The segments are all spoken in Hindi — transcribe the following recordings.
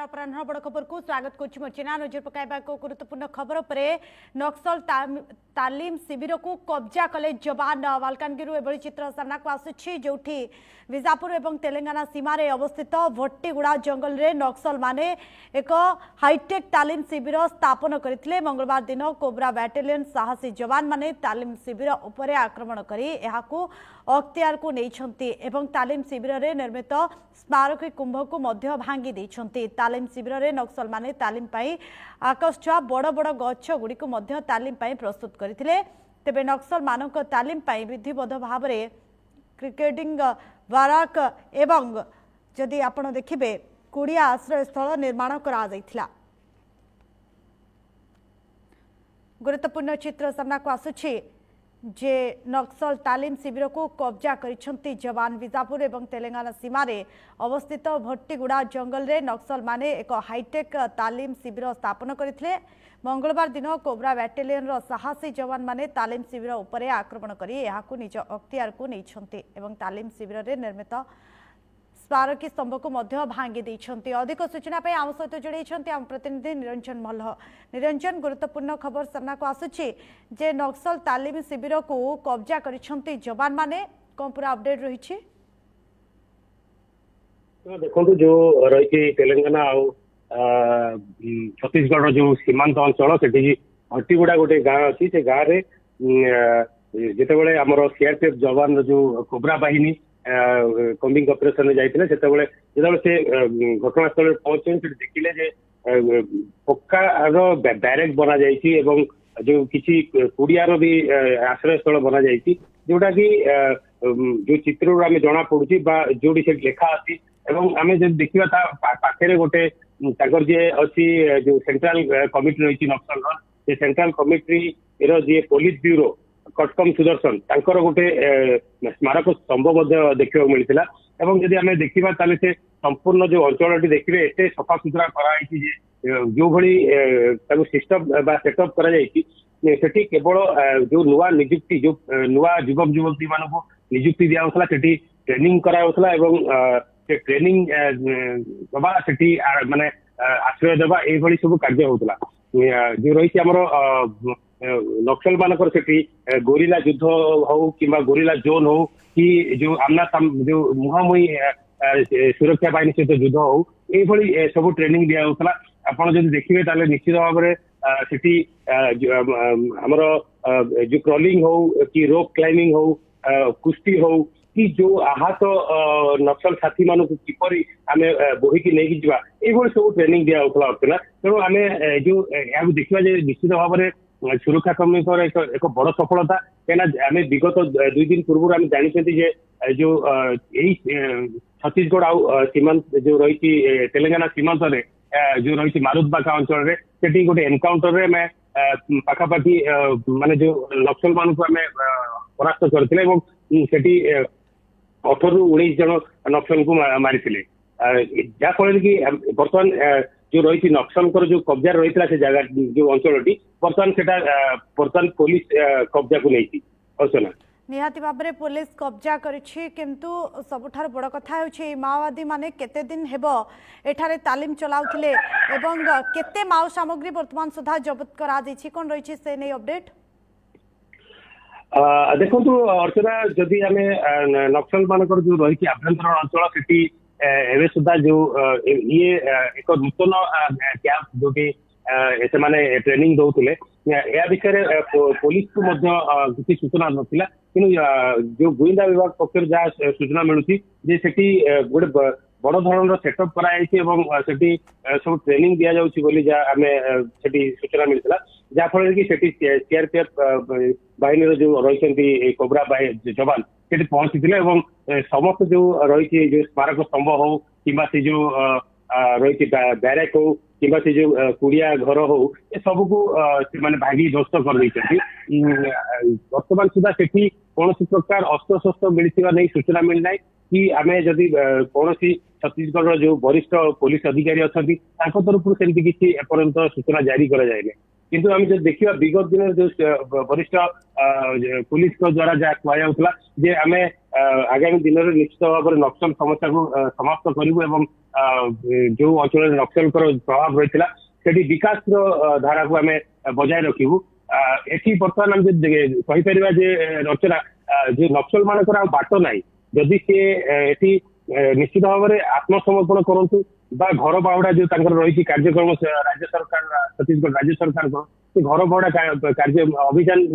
अपराह बड़ खबर को स्वागत करना नजर पकाइबा गुरुत्वपूर्ण खबर पर नक्सल तालीम शिविर को कब्जा कले जवान मालकानगिरी एभली चित्र सामना को आसुछि जोठी विजापुर एवं तेलंगाना सीमार अवस्थित भट्टीगुड़ा जंगल रे नक्सल माने एक हाईटेक तालीम शिविर स्थापन करथिले। मंगलवार दिन कोबरा बैटालियन साहसी जवान माने तालीम शिविर उपरे आक्रमण करी एहाकू अख्तियार को नैछंती एवं तालीम शिविर रे निर्मित स्मारकी कुंभ को मध्य भांगी दैछंती। तालीम शिविर रे नक्सल माने तालीम पाई आकाश छुआ बड़ बड़ गछ गुड़ी को मध्य तालीम पाई प्रस्तुत करथिले। तेबे नक्सल मानक तालीम पाई विधिबद्ध भाव में क्रिकेटिंग बाराक एवं जदि आपण देखिबे कुड़िया आश्रय स्थल निर्माण करा जायथिला। गुरुत्वपूर्ण चित्र सामना को आसुछि जे नक्सल तालीम शिविर को कब्जा करिसंती जवान। विजापुर एवं तेलंगाना सीमारे अवस्थित भट्टीगुड़ा जंगल रे नक्सल माने एक हाईटेक तालीम शिविर स्थापन करथिले। मंगलवार दिन कोबरा बैटालियन रो साहसी जवान माने तालीम शिविर उपरे आक्रमण करी एहाकू निज अख्तियार को नैछंती एवं तालीम शिविर रे निर्मित स्मारकी स्तंभ को मध्य भांगी दैछंती। अधिक सूचना पे आम सहित जोड़ैछंती आम प्रतिनिधि निरंजन मल्ल। निरंजन, गुरुत्वपूर्ण खबर सामना को आसुछि जे नक्सल तालीम शिविर को कब्जा करिसंती जवान माने कोन पूरा अपडेट रहिछि? देखो जो रही तेलंगाना आ छत्तीसगढ़ जो सीमांत अंचल से भट्टीगुड़ा गोटे गाँ अच्छी से गाँव में जिते आमर सीआरपीएफ जवान जो कोबरा बाहिनी कम्बिंग ऑपरेशन जाइए से घटनास्थल पहुंचे देखिले जे पक्कार बैरेक बना जाइए जो किसी कुड़ियार भी आश्रय स्थल बना जाइए जोटा कि जो चित्र आम जना पड़ुची जो लेखा अच्छी आम जब देखा पाखे गोटे जी अच्छी जो सेंट्रल कमिटी रही नक्सल से सेंट्रल कमिटी जी पुलिस ब्यूरो कटकम सुदर्शन तांकर गोटे स्मारक स्तंभ देखा मिलता जदि आम देखा से संपूर्ण जो अंचल देखिए एत सफा सुतरा कराई जो भली सिस्टम सेटअप करी केवल जो नुआ निजुक्ति जो नुआ युवक युवती मान निजुक्ति दिया से ट्रेनिंग कराला से ट्रेनिंग दबा से माने आश्रय देवा ये सब कार्य होता जो रही नक्सल मानकर से गोरिला युद्ध हो कि गोरिला जोन हो कि जो आमना जो मुहांमुही सुरक्षा बाहिनी सहित युद्ध हो ये सब ट्रेनिंग दिया होता। आपड़ जब देखिए ताले निश्चित भाव में आमर जो क्रॉलिंग हो कि रोप क्लाइंबिंग हो कुश्ती हो कि जो आहत नक्सल साथी मान किपर आम बोहिकी नहीं जावा ये सब ट्रेनिंग दिया होता तेणु आम जो देखा निश्चित भाव में सुरक्षा कर्मी एक बड़ सफलता कहीं आम विगत 2 दिन पूर्व आम जानते जो यही छत्तीसगढ़ आ सीमांत जो रही तेलंगाना सीमांत जो रही मारुतबाका अंचल से गोटे एनकाउंटर रे पाखापाखि माने जो नक्सल मान को आम परास्त करते 18 ରୁ 19 जन नक्सल को मारी जहाँफल कि बर्तमान जो रही नक्सल जो कब्जा रही से जगह जो अंचल बर्तमान पुलिस कब्जा को नहीं निहाती भाव में पुलिस कब्जा करिछि किंतु सबुठार बड़ कथा होछि माओवादी माने केते दिन हेबो एठारे तालीम चलाउथिले एवं केते माओ सामग्री वर्तमान सुधा जब्त करा दैछि कोन रहिछि से नै अपडेट? देखो अर्चना जदि आम नक्सल मानकर जो रही आभ्यंतर अंचल से सुधा जो ये एक नूतन कैंप जो से ट्रेनिंग दौले या विषय पुलिस को किसी सूचना नाला कि जो गुइंदा विभाग पक्ष जहाँ सूचना मिलूँ गोटे बड़ धरण सेटअप कराई सब ट्रेनिंग दि जाऊँगी सूचना मिलता जहाँफल कि सीआरपीएफ बाहिनी जो रही कोबरा जवान से पहुंची समस्त जो रही जो स्मारक स्तंभ हो कि जो रही बैरेक हो कि जो कुड़िया घर हो ये सब को भागी ध्वस्त कर वर्तमान सुधा से कौन प्रकार अस्त्र शस्त्र मिलता नहीं सूचना मिलना कि आम जदि कौन छत्तीसगढ़ जो वरिष्ठ पुलिस अधिकारी अच्छा तरफ से किसी एपर्यंत सूचना जारी कर जाए। किंतु आम जो देखिए विगत दिन जो वरिष्ठ पुलिस द्वारा जहाँ कहला जे आम आगामी दिन में निश्चित भाव में नक्सल समस्या को समाप्त करूँ जो अंचल नक्सल प्रभाव रही है विकास धारा को आम बजाय रखू एटी बर्तमान आम कहीपर रचना जो नक्सल मानकर बाट ना जदि सी निश्चित भाव में आत्मसमर्पण करूँ घर बाहुड़ा जो रही कार्यक्रम राज्य सरकार छत्तीसगढ़ राज्य सरकार को घर बाहुड़ा कार्य अभियान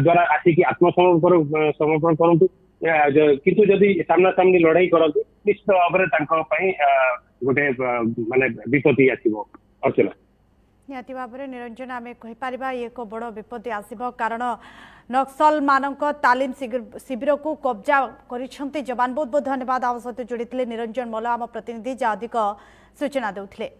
द्वारा आसिक आत्मसमर्पण समर्पण करूँ किंतु जदि सामना सामनी लड़ाई करते निश्चित भाव में गोटे माने विपत्ति आसो अर्चना निहाती भाव में निरंजन आम कहीपर ये एक बड़ विपत्ति आसब कारण नक्सल मानक तालीम शिविर को कब्जा कर जवान बहुत बहुत धन्यवाद आम सहित जोड़ी निरंजन मल्ल आम प्रतिनिधि जहाँ अधिक सूचना देते।